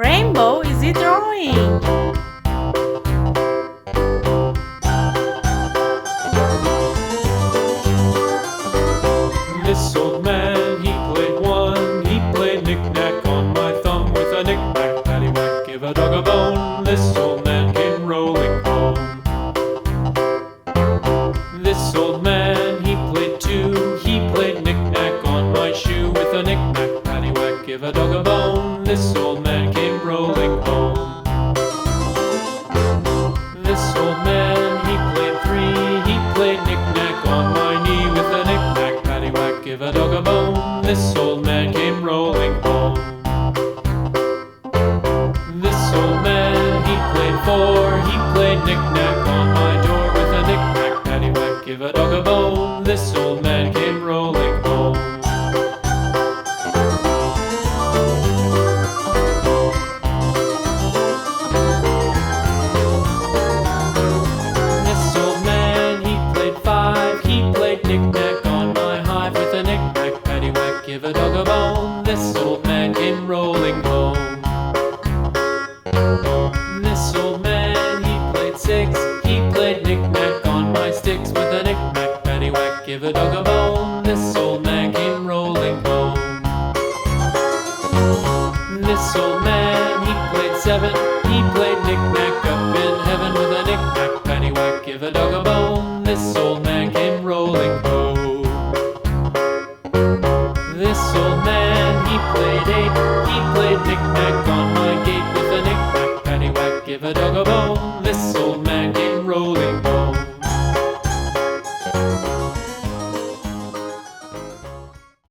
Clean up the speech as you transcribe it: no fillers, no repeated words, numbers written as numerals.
Rainbow is he drawing? This old man, he played one. He played knick-knack on my thumb with a knick-knack, paddywhack, give a dog a bone. This old man came rolling home. This old man, he played two. He played knick-knack on my shoe with a knick-knack, paddywhack, give a dog a bone. This old man came rolling home. This old man, he played three. He played knick-knack on my knee with a knick-knack, paddywhack, give a dog a bone. This old man came rolling home. This old man, he played four. He played knick-knack on my door with a knick-knack, paddywhack, give a dog a bone. This old man came rolling home. This old man, he played five. He played knick-knack on my hive with a knick-knack, paddywhack, give a dog a bone. This old man came rolling home. This old man, he played six. He played knick-knack on my sticks with a knick-knack, paddywhack, give a dog a bone. This old man came rolling home. This old man, he played seven. He played knick-knack up in heaven with a knick-knack, paddywhack, give a dog a bone. This old man came rolling home. This old man,